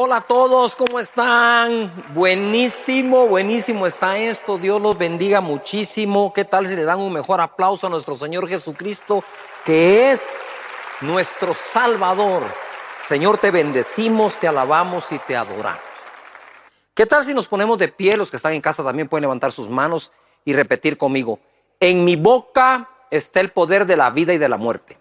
Hola a todos, ¿cómo están? Buenísimo, buenísimo está esto. Dios los bendiga muchísimo. ¿Qué tal si le dan un mejor aplauso a nuestro Señor Jesucristo, que es nuestro Salvador? Señor, te bendecimos, te alabamos y te adoramos. ¿Qué tal si nos ponemos de pie? Los que están en casa también pueden levantar sus manos y repetir conmigo. En mi boca está el poder de la vida y de la muerte.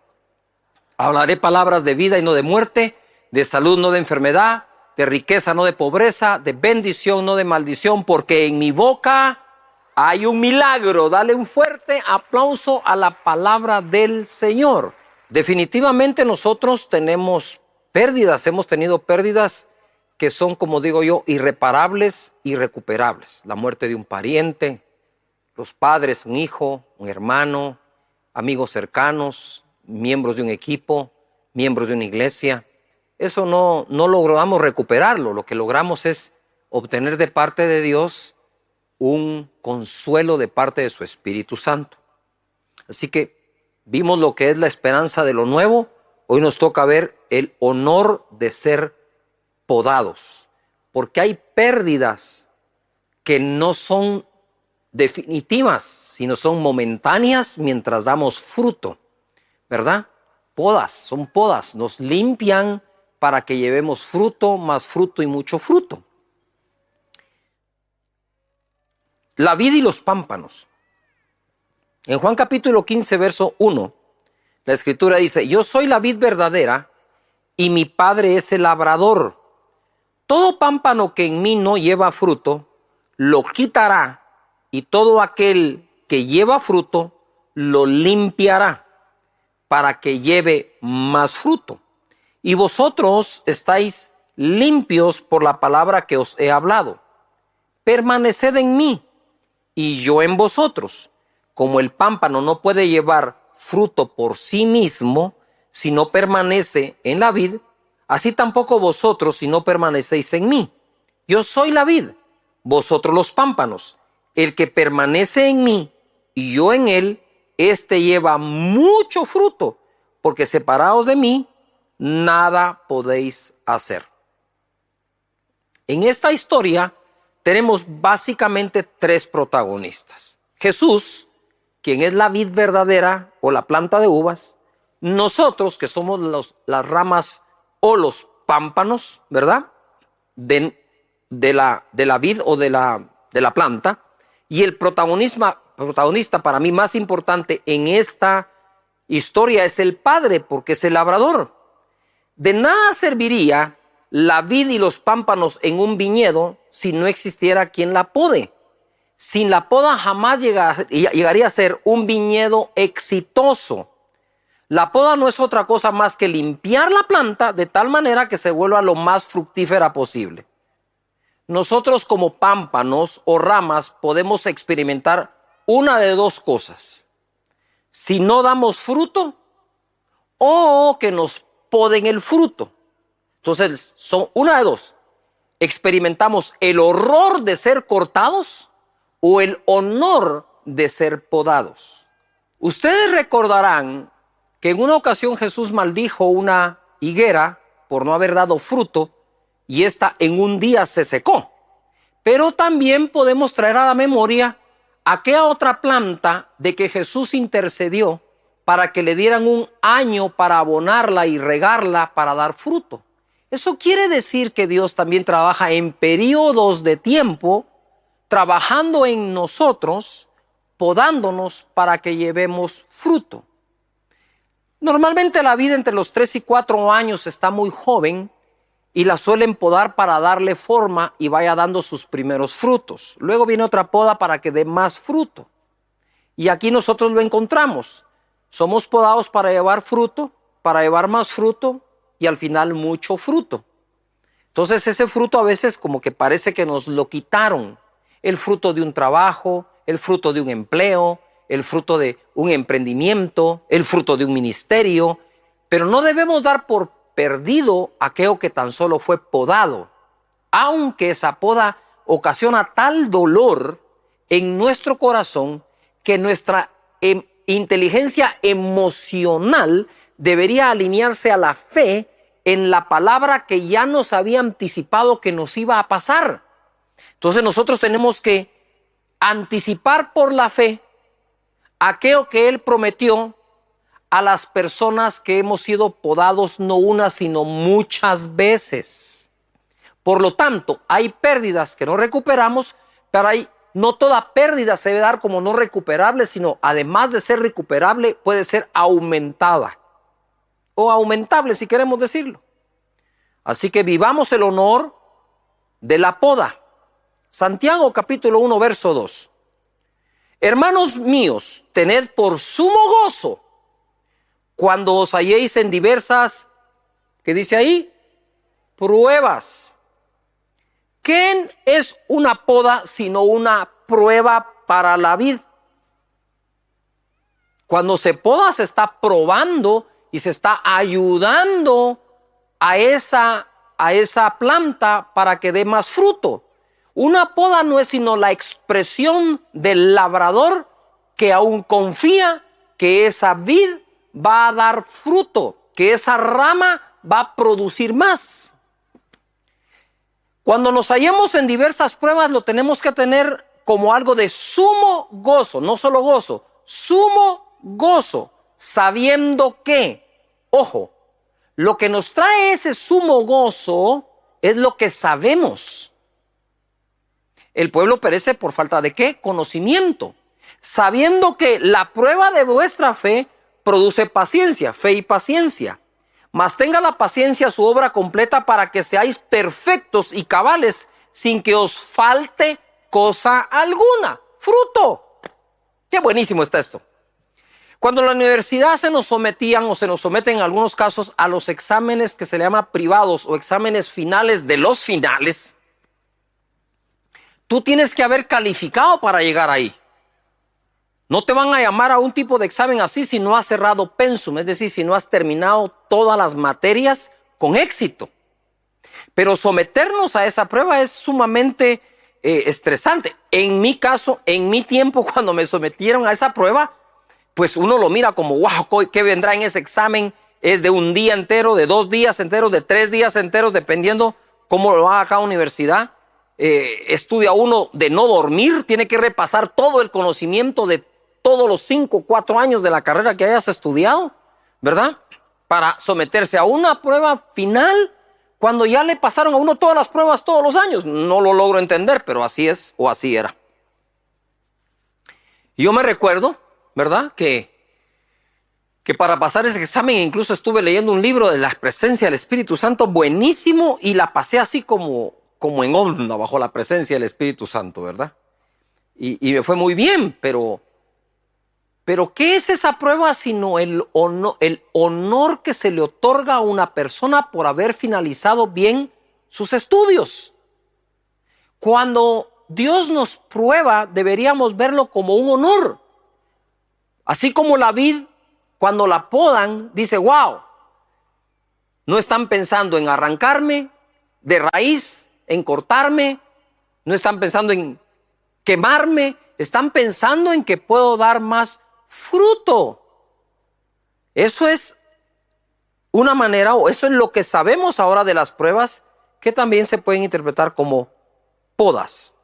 Hablaré palabras de vida y no de muerte, de salud no de enfermedad, de riqueza no de pobreza, de bendición no de maldición, porque en mi boca hay un milagro. Dale un fuerte aplauso a la palabra del Señor. Definitivamente nosotros tenemos pérdidas, hemos tenido pérdidas que son, como digo yo, irreparables, irrecuperables. La muerte de un pariente, los padres, un hijo, un hermano, amigos cercanos, miembros de un equipo, miembros de una iglesia. Eso no logramos recuperarlo. Lo que logramos es obtener de parte de Dios un consuelo de parte de su Espíritu Santo. Así que vimos lo que es la esperanza de lo nuevo. Hoy nos toca ver el honor de ser podados, porque hay pérdidas que no son definitivas, sino son momentáneas mientras damos fruto, ¿verdad? Podas, son podas, nos limpian para que llevemos fruto, más fruto y mucho fruto. La vid y los pámpanos. En Juan capítulo 15, verso 1, la escritura dice: yo soy la vid verdadera y mi Padre es el labrador. Todo pámpano que en mí no lleva fruto, lo quitará, y todo aquel que lleva fruto, lo limpiará, para que lleve más fruto. Y vosotros estáis limpios por la palabra que os he hablado. Permaneced en mí, y yo en vosotros. Como el pámpano no puede llevar fruto por sí mismo, si no permanece en la vid, así tampoco vosotros si no permanecéis en mí. Yo soy la vid, vosotros los pámpanos. El que permanece en mí y yo en él, éste lleva mucho fruto, porque separados de mí, nada podéis hacer. En esta historia tenemos básicamente tres protagonistas. Jesús, quien es la vid verdadera o la planta de uvas. Nosotros, que somos las ramas o los pámpanos, ¿verdad? De la vid o de la planta. Y el protagonista para mí más importante en esta historia es el Padre, porque es el labrador. De nada serviría la vid y los pámpanos en un viñedo si no existiera quien la pode. Sin la poda jamás llegaría a ser un viñedo exitoso. La poda no es otra cosa más que limpiar la planta de tal manera que se vuelva lo más fructífera posible. Nosotros como pámpanos o ramas podemos experimentar una de dos cosas. Si no damos fruto o que nos poden el fruto. Entonces, son una de dos. Experimentamos el horror de ser cortados o el honor de ser podados. Ustedes recordarán que en una ocasión Jesús maldijo una higuera por no haber dado fruto y esta en un día se secó. Pero también podemos traer a la memoria aquella otra planta de que Jesús intercedió para que le dieran un año para abonarla y regarla para dar fruto. Eso quiere decir que Dios también trabaja en periodos de tiempo, trabajando en nosotros, podándonos para que llevemos fruto. Normalmente la vida entre los 3 y 4 años está muy joven y la suelen podar para darle forma y vaya dando sus primeros frutos. Luego viene otra poda para que dé más fruto. Y aquí nosotros lo encontramos. Somos podados para llevar fruto, para llevar más fruto y al final mucho fruto. Entonces ese fruto a veces como que parece que nos lo quitaron. El fruto de un trabajo, el fruto de un empleo, el fruto de un emprendimiento, el fruto de un ministerio. Pero no debemos dar por perdido aquello que tan solo fue podado, aunque esa poda ocasiona tal dolor en nuestro corazón que nuestra inteligencia emocional debería alinearse a la fe en la palabra que ya nos había anticipado que nos iba a pasar. Entonces nosotros tenemos que anticipar por la fe aquello que Él prometió a las personas que hemos sido podados no una, sino muchas veces. Por lo tanto, hay pérdidas que no recuperamos, pero no toda pérdida se debe dar como no recuperable, sino además de ser recuperable, puede ser aumentada o aumentable, si queremos decirlo. Así que vivamos el honor de la poda. Santiago capítulo 1, verso 2. Hermanos míos, tened por sumo gozo cuando os halléis en diversas, ¿qué dice ahí? Pruebas. ¿Qué es una poda sino una prueba para la vid? Cuando se poda se está probando y se está ayudando a esa planta para que dé más fruto. Una poda no es sino la expresión del labrador que aún confía que esa vid va a dar fruto, que esa rama va a producir más. Cuando nos hallemos en diversas pruebas, lo tenemos que tener como algo de sumo gozo, no solo gozo, sumo gozo, sabiendo que, ojo, lo que nos trae ese sumo gozo es lo que sabemos. El pueblo perece por falta de ¿qué? Conocimiento. Sabiendo que la prueba de vuestra fe produce paciencia, fe y paciencia. Mas tenga la paciencia su obra completa para que seáis perfectos y cabales sin que os falte cosa alguna. Fruto. Qué buenísimo está esto. Cuando en la universidad se nos sometían o se nos someten en algunos casos a los exámenes que se le llama privados o exámenes finales de los finales, tú tienes que haber calificado para llegar ahí. No te van a llamar a un tipo de examen así si no has cerrado pensum, es decir, si no has terminado todas las materias con éxito. Pero someternos a esa prueba es sumamente estresante. En mi caso, en mi tiempo, cuando me sometieron a esa prueba, pues uno lo mira como, wow, ¿qué vendrá en ese examen? Es de un día entero, de 2 días enteros, de 3 días enteros, dependiendo cómo lo haga cada universidad. Estudia uno de no dormir, tiene que repasar todo el conocimiento de todos los 5 o 4 años de la carrera que hayas estudiado, ¿verdad? Para someterse a una prueba final cuando ya le pasaron a uno todas las pruebas todos los años. No lo logro entender, pero así es o así era. Y yo me recuerdo, ¿verdad? Que para pasar ese examen incluso estuve leyendo un libro de la presencia del Espíritu Santo buenísimo y la pasé así como en onda bajo la presencia del Espíritu Santo, ¿verdad? Y me fue muy bien, pero ¿qué es esa prueba sino el honor que se le otorga a una persona por haber finalizado bien sus estudios? Cuando Dios nos prueba, deberíamos verlo como un honor. Así como la vid, cuando la podan, dice, wow, no están pensando en arrancarme de raíz, en cortarme, no están pensando en quemarme, están pensando en que puedo dar más fruto. Eso es una manera, o eso es lo que sabemos ahora de las pruebas, que también se pueden interpretar como podas.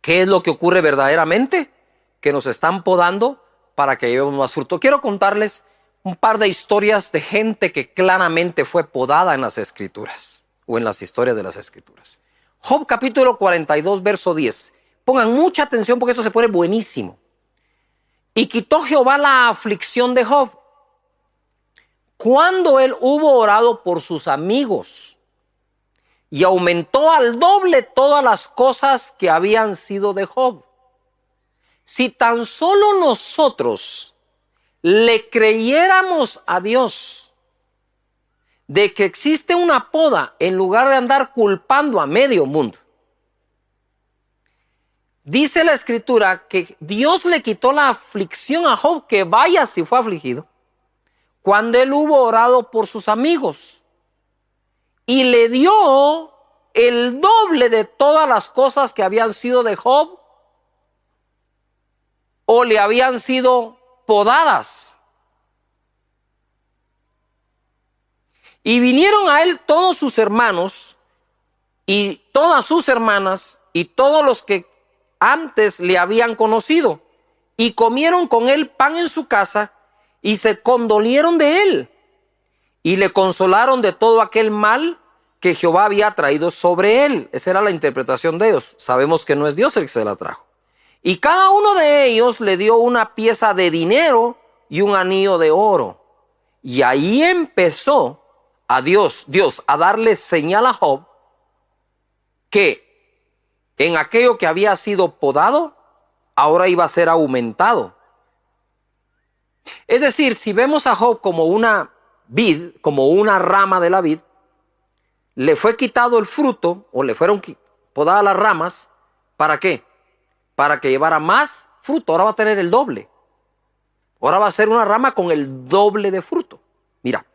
¿Qué es lo que ocurre verdaderamente? Que nos están podando para que llevemos más fruto. Quiero contarles un par de historias de gente que claramente fue podada en las Escrituras o en las historias de las Escrituras. Job capítulo 42, verso 10. Pongan mucha atención porque esto se pone buenísimo. Y quitó Jehová la aflicción de Job cuando él hubo orado por sus amigos y aumentó al doble todas las cosas que habían sido de Job. Si tan solo nosotros le creyéramos a Dios de que existe una poda en lugar de andar culpando a medio mundo. Dice la Escritura que Dios le quitó la aflicción a Job, que vaya si fue afligido, cuando él hubo orado por sus amigos y le dio el doble de todas las cosas que habían sido de Job o le habían sido podadas. Y vinieron a él todos sus hermanos y todas sus hermanas y todos los que antes le habían conocido, y comieron con él pan en su casa y se condolieron de él y le consolaron de todo aquel mal que Jehová había traído sobre él. Esa era la interpretación de ellos. Sabemos que no es Dios el que se la trajo. Y cada uno de ellos le dio una pieza de dinero y un anillo de oro. Y ahí empezó a Dios a darle señal a Job que en aquello que había sido podado, ahora iba a ser aumentado. Es decir, si vemos a Job como una vid, como una rama de la vid, le fue quitado el fruto o le fueron podadas las ramas. ¿Para qué? Para que llevara más fruto. Ahora va a tener el doble. Ahora va a ser una rama con el doble de fruto. Mira,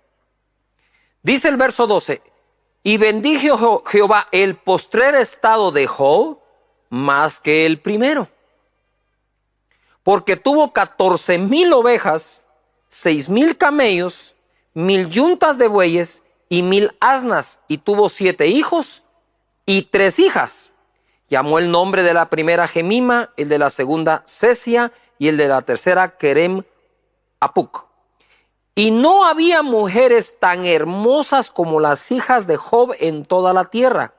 dice el verso 12, y bendijo Jehová el postrer estado de Job más que el primero, porque tuvo 14,000 ovejas, 6,000 camellos, 1,000 yuntas de bueyes y 1,000 asnas, y tuvo 7 hijos y 3 hijas. Llamó el nombre de la primera Gemima, el de la segunda Cesia y el de la tercera Kerem Apuc. Y no había mujeres tan hermosas como las hijas de Job en toda la tierra,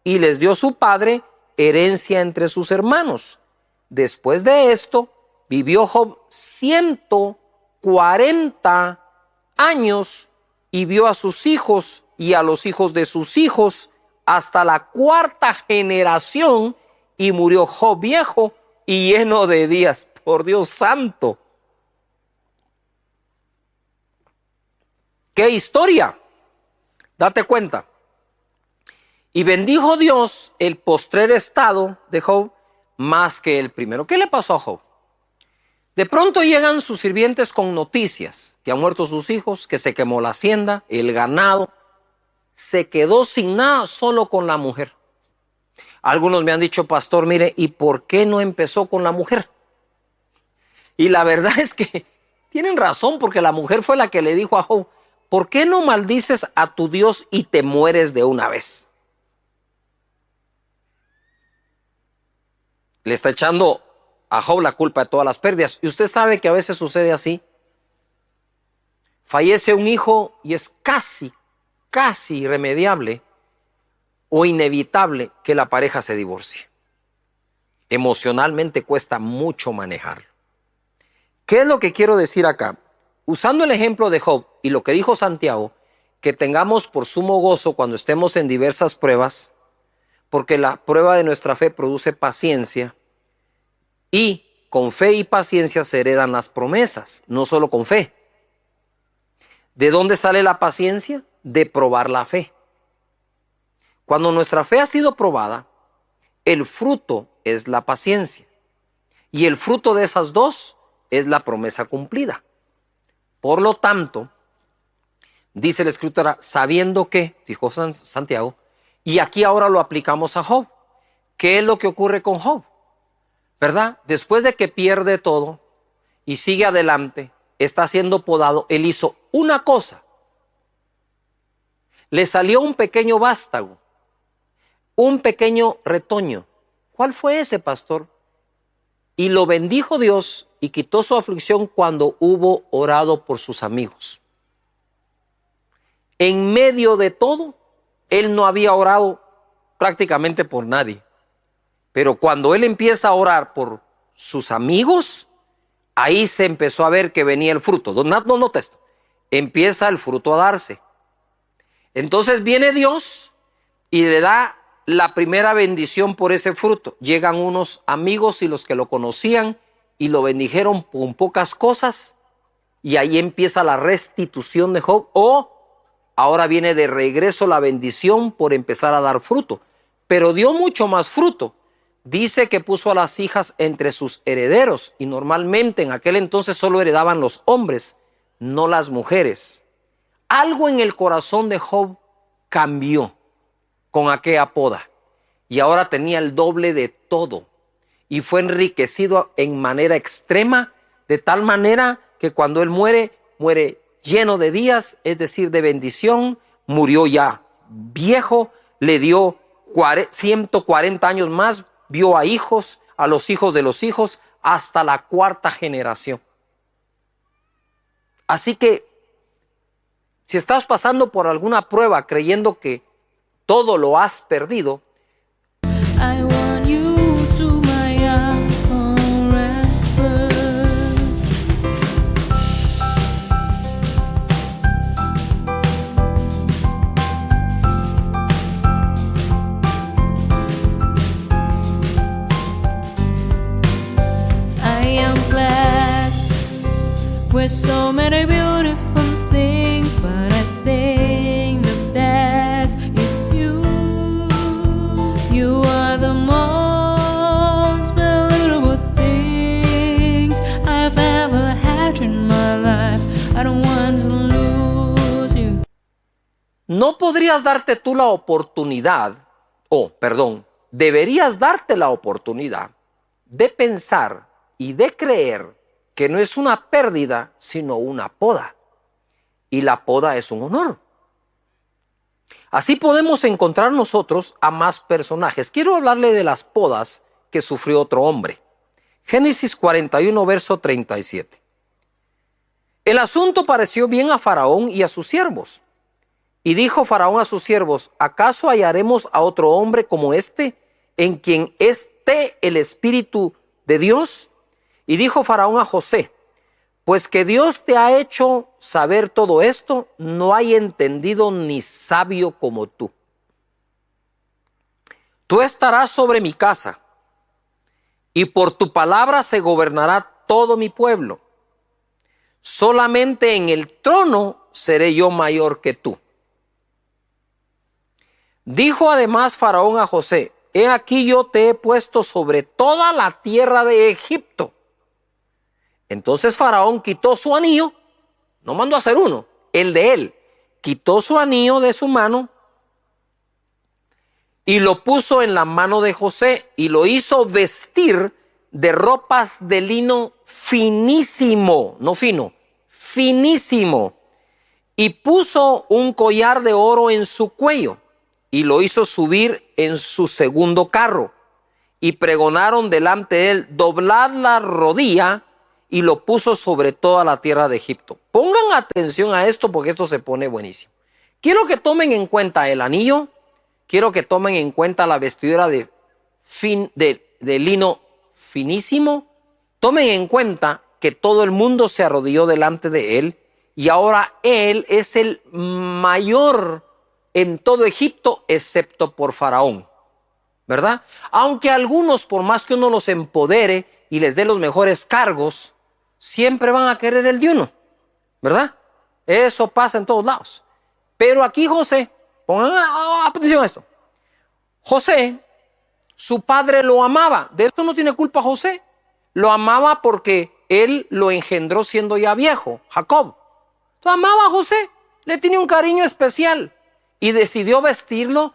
y les dio su padre herencia entre sus hermanos. Después de esto, vivió Job 140 años y vio a sus hijos y a los hijos de sus hijos hasta la 4ª generación, y murió Job viejo y lleno de días. Por Dios santo. ¡Qué historia! Date cuenta. Y bendijo Dios el postrer estado de Job más que el primero. ¿Qué le pasó a Job? De pronto llegan sus sirvientes con noticias, que han muerto sus hijos, que se quemó la hacienda, el ganado. Se quedó sin nada, solo con la mujer. Algunos me han dicho, pastor, mire, ¿y por qué no empezó con la mujer? Y la verdad es que tienen razón, porque la mujer fue la que le dijo a Job, ¿por qué no maldices a tu Dios y te mueres de una vez? Le está echando a Job la culpa de todas las pérdidas. Y usted sabe que a veces sucede así. Fallece un hijo y es casi irremediable o inevitable que la pareja se divorcie. Emocionalmente cuesta mucho manejarlo. ¿Qué es lo que quiero decir acá? Usando el ejemplo de Job y lo que dijo Santiago, que tengamos por sumo gozo cuando estemos en diversas pruebas, porque la prueba de nuestra fe produce paciencia, y con fe y paciencia se heredan las promesas, no solo con fe. ¿De dónde sale la paciencia? De probar la fe. Cuando nuestra fe ha sido probada, el fruto es la paciencia, y el fruto de esas dos es la promesa cumplida. Por lo tanto, dice la Escritura, sabiendo que, dijo Santiago, y aquí ahora lo aplicamos a Job. ¿Qué es lo que ocurre con Job? ¿Verdad? Después de que pierde todo y sigue adelante, está siendo podado, él hizo una cosa. Le salió un pequeño vástago, un pequeño retoño. ¿Cuál fue ese, pastor? Y lo bendijo Dios y quitó su aflicción cuando hubo orado por sus amigos. En medio de todo, él no había orado prácticamente por nadie. Pero cuando él empieza a orar por sus amigos, ahí se empezó a ver que venía el fruto. No nota esto. Empieza el fruto a darse. Entonces viene Dios y le da la primera bendición por ese fruto. Llegan unos amigos y los que lo conocían y lo bendijeron con pocas cosas, y ahí empieza la restitución de Job, o ahora viene de regreso la bendición por empezar a dar fruto. Pero dio mucho más fruto. Dice que puso a las hijas entre sus herederos, y normalmente en aquel entonces solo heredaban los hombres, no las mujeres. Algo en el corazón de Job cambió con aquella poda, y ahora tenía el doble de todo, y fue enriquecido en manera extrema, de tal manera que cuando él muere, muere lleno de días, es decir, de bendición, murió ya viejo, le dio 140 años más, vio a hijos, a los hijos de los hijos, hasta la cuarta generación. Así que, si estás pasando por alguna prueba creyendo que todo lo has perdido, I want you to my arms forever. I am blessed with so many beautiful things, but I think the best is you. You are the most valuable things I've ever had in my life. I don't want to lose you. ¿no podrías darte tú la oportunidad, deberías darte la oportunidad de pensar y de creer que no es una pérdida, sino una poda? Y la poda es un honor. Así podemos encontrar nosotros a más personajes. Quiero hablarle de las podas que sufrió otro hombre. Génesis 41, verso 37. El asunto pareció bien a Faraón y a sus siervos. Y dijo Faraón a sus siervos: ¿acaso hallaremos a otro hombre como este, en quien esté el Espíritu de Dios? Y dijo Faraón a José: pues que Dios te ha hecho saber todo esto, no hay entendido ni sabio como tú. Tú estarás sobre mi casa, y por tu palabra se gobernará todo mi pueblo. Solamente en el trono seré yo mayor que tú. Dijo además Faraón a José: he aquí yo te he puesto sobre toda la tierra de Egipto. Entonces Faraón quitó su anillo, no mandó a hacer uno, el de él, quitó su anillo de su mano y lo puso en la mano de José y lo hizo vestir de ropas de lino finísimo, no fino, finísimo, y puso un collar de oro en su cuello y lo hizo subir en su segundo carro, y pregonaron delante de él: doblad la rodilla, y lo puso sobre toda la tierra de Egipto. Pongan atención a esto porque esto se pone buenísimo. Quiero que tomen en cuenta el anillo, quiero que tomen en cuenta la vestidura de lino finísimo. Tomen en cuenta que todo el mundo se arrodilló delante de él y ahora él es el mayor en todo Egipto excepto por Faraón, ¿verdad? Aunque algunos, por más que uno los empodere y les dé los mejores cargos, siempre van a querer el de uno, ¿verdad? Eso pasa en todos lados. Pero aquí José, pongan atención a esto. José, su padre lo amaba. De esto no tiene culpa José. Lo amaba porque él lo engendró siendo ya viejo, Jacob. Lo amaba a José, le tenía un cariño especial y decidió vestirlo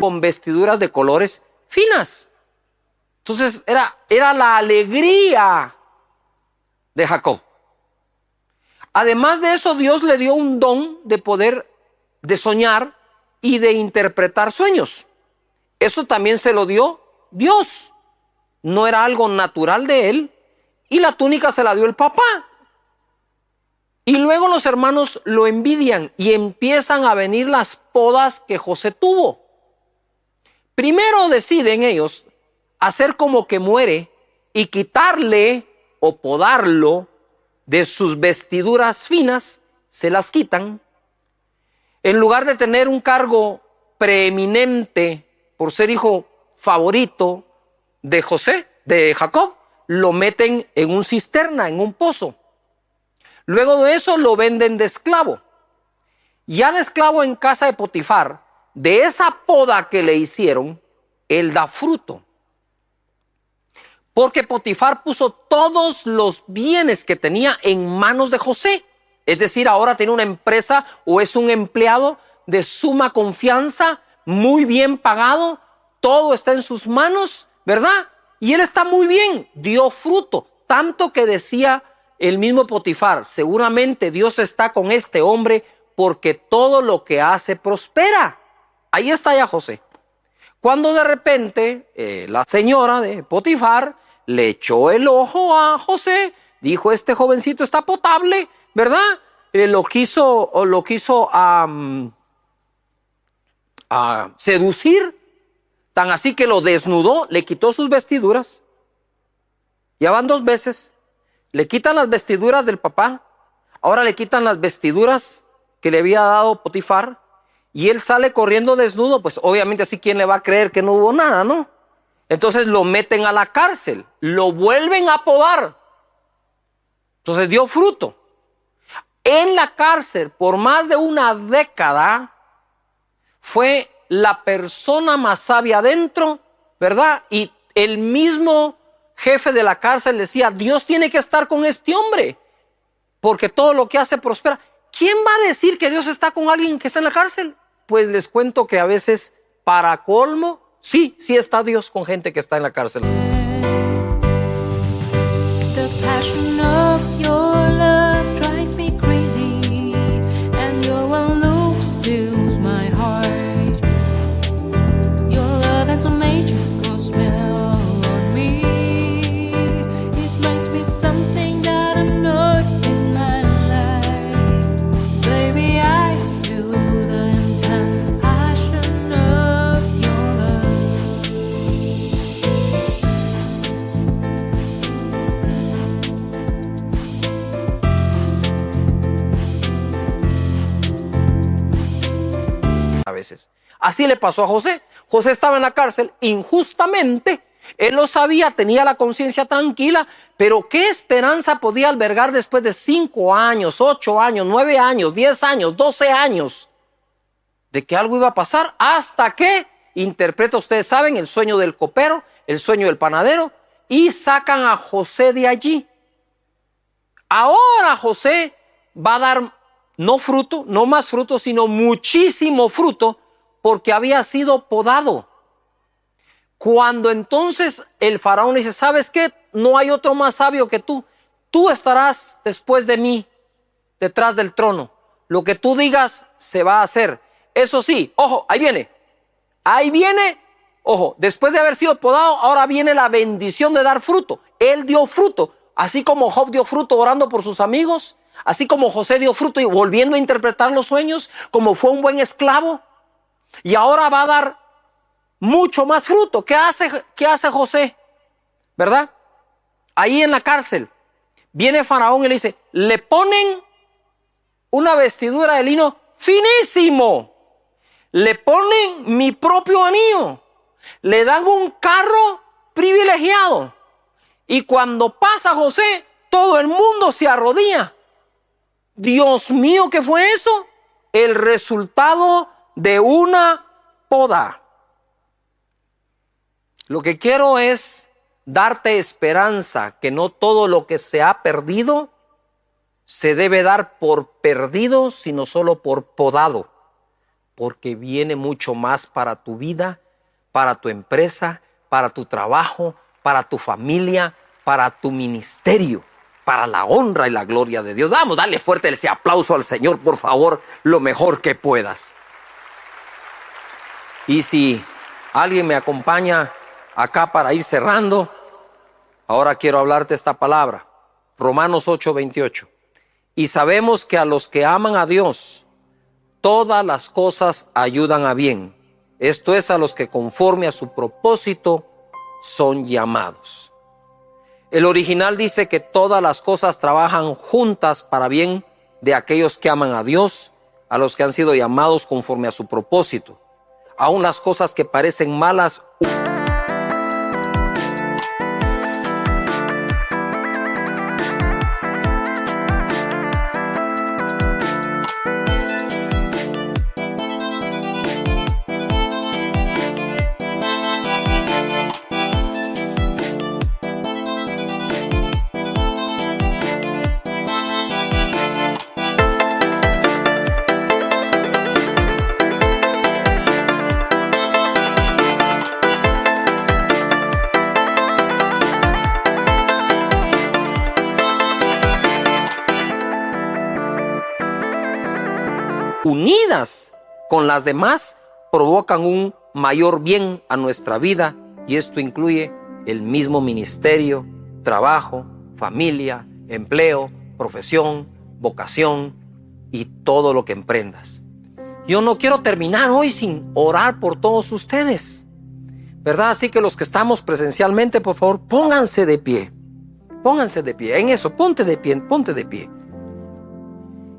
con vestiduras de colores finas. Entonces era la alegría de Jacob. Además de eso, Dios le dio un don de poder de soñar y de interpretar sueños. Eso también se lo dio Dios. No era algo natural de él, y la túnica se la dio el papá. Y luego los hermanos lo envidian y empiezan a venir las podas que José tuvo. Primero deciden ellos hacer como que muere y quitarle o podarlo de sus vestiduras finas, se las quitan. En lugar de tener un cargo preeminente por ser hijo favorito de José, de Jacob, lo meten en un cisterna, en un pozo. Luego de eso lo venden de esclavo. Ya de esclavo en casa de Potifar, de esa poda que le hicieron, él da fruto. Porque Potifar puso todos los bienes que tenía en manos de José. Es decir, ahora tiene una empresa o es un empleado de suma confianza, muy bien pagado, todo está en sus manos, ¿verdad? Y él está muy bien, dio fruto, tanto que decía el mismo Potifar, seguramente Dios está con este hombre porque todo lo que hace prospera. Ahí está ya José. Cuando de repente la señora de Potifar le echó el ojo a José, dijo, este jovencito está potable, ¿verdad? Lo quiso seducir, tan así que lo desnudó, le quitó sus vestiduras. Ya van 2 veces. Le quitan las vestiduras del papá, ahora le quitan las vestiduras que le había dado Potifar, y él sale corriendo desnudo. Pues obviamente así, ¿quién le va a creer que no hubo nada, no? Entonces lo meten a la cárcel, lo vuelven a podar. Entonces dio fruto. En la cárcel, por más de 1 década, fue la persona más sabia adentro, ¿verdad? Y el mismo jefe de la cárcel decía, Dios tiene que estar con este hombre, porque todo lo que hace prospera. ¿Quién va a decir que Dios está con alguien que está en la cárcel? Pues les cuento que a veces, para colmo, sí está Dios con gente que está en la cárcel. The passion of your love drives me crazy, and your one look steals my heart. Your love has a magical spell on me. It makes me something that I'm not in my life. Baby, I feel the intense passion of your love. A veces. Así le pasó a José. José estaba en la cárcel injustamente. Él lo sabía, tenía la conciencia tranquila, pero ¿qué esperanza podía albergar después de 5 años, 8 años, 9 años, 10 años, 12 años de que algo iba a pasar? Hasta que interpreta, ustedes saben, el sueño del copero, el sueño del panadero, y sacan a José de allí. Ahora José va a dar no fruto, no más fruto, sino muchísimo fruto, porque había sido podado. Cuando entonces el faraón dice, ¿sabes qué? No hay otro más sabio que tú. Tú estarás después de mí, detrás del trono. Lo que tú digas se va a hacer. Eso sí, ojo, ahí viene, ojo, después de haber sido podado, ahora viene la bendición de dar fruto. Él dio fruto, así como Job dio fruto orando por sus amigos, así como José dio fruto y volviendo a interpretar los sueños, como fue un buen esclavo, y ahora va a dar mucho más fruto. ¿Qué hace José? ¿Verdad? Ahí en la cárcel, viene Faraón y le dice, le ponen una vestidura de lino finísimo, le ponen mi propio anillo, le dan un carro privilegiado, y cuando pasa José, todo el mundo se arrodilla. Dios mío, ¿qué fue eso? El resultado de una poda. Lo que quiero es darte esperanza, que no todo lo que se ha perdido se debe dar por perdido, sino solo por podado, porque viene mucho más para tu vida, para tu empresa, para tu trabajo, para tu familia, para tu ministerio, para la honra y la gloria de Dios. Vamos, dale fuerte ese aplauso al Señor, por favor, lo mejor que puedas. Y si alguien me acompaña acá para ir cerrando, ahora quiero hablarte esta palabra, Romanos 8:28. Y sabemos que a los que aman a Dios, todas las cosas ayudan a bien. Esto es, a los que conforme a su propósito son llamados. El original dice que todas las cosas trabajan juntas para bien de aquellos que aman a Dios, a los que han sido llamados conforme a su propósito. Aún las cosas que parecen malas unidas con las demás, provocan un mayor bien a nuestra vida, y esto incluye el mismo ministerio, trabajo, familia, empleo, profesión, vocación y todo lo que emprendas. Yo no quiero terminar hoy sin orar por todos ustedes, ¿verdad? Así que los que estamos presencialmente, por favor, pónganse de pie. Pónganse de pie. En eso, ponte de pie, ponte de pie.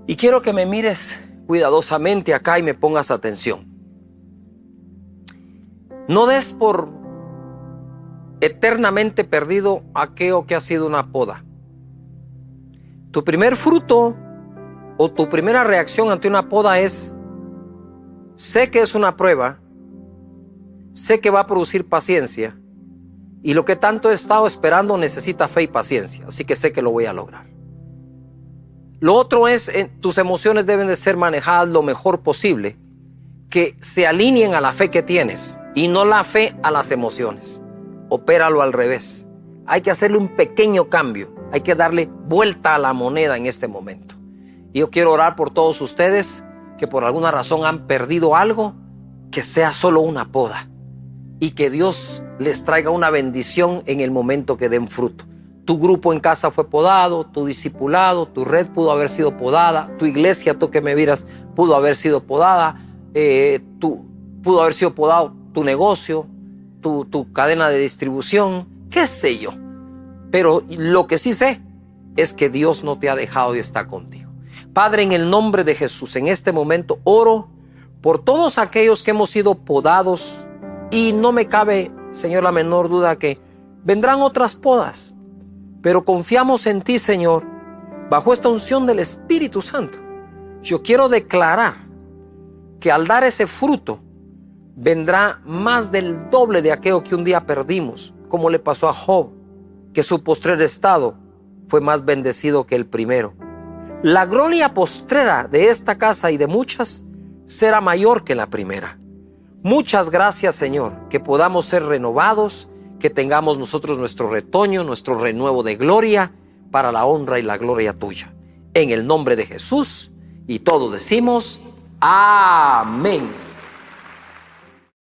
Y quiero que me mires cuidadosamente acá y me pongas atención. No des por eternamente perdido aquello que ha sido una poda. Tu primer fruto o tu primera reacción ante una poda es: sé que es una prueba, sé que va a producir paciencia, y lo que tanto he estado esperando necesita fe y paciencia, así que sé que lo voy a lograr. Lo otro es, tus emociones deben de ser manejadas lo mejor posible, que se alineen a la fe que tienes y no la fe a las emociones. Opéralo al revés. Hay que hacerle un pequeño cambio, hay que darle vuelta a la moneda en este momento. Y yo quiero orar por todos ustedes que por alguna razón han perdido algo, que sea solo una poda y que Dios les traiga una bendición en el momento que den fruto. Tu grupo en casa fue podado, tu discipulado, tu red pudo haber sido podada, tu iglesia, tú que me miras, pudo haber sido podada, pudo haber sido podado tu negocio, tu cadena de distribución, qué sé yo. Pero lo que sí sé es que Dios no te ha dejado y está contigo. Padre, en el nombre de Jesús, en este momento oro por todos aquellos que hemos sido podados, y no me cabe, Señor, la menor duda que vendrán otras podas, pero confiamos en ti, Señor, bajo esta unción del Espíritu Santo. Yo quiero declarar que al dar ese fruto vendrá más del doble de aquello que un día perdimos, como le pasó a Job, que su postrer estado fue más bendecido que el primero. La gloria postrera de esta casa y de muchas será mayor que la primera. Muchas gracias, Señor, que podamos ser renovados, que tengamos nosotros nuestro retoño, nuestro renuevo de gloria para la honra y la gloria tuya. En el nombre de Jesús, y todos decimos amén.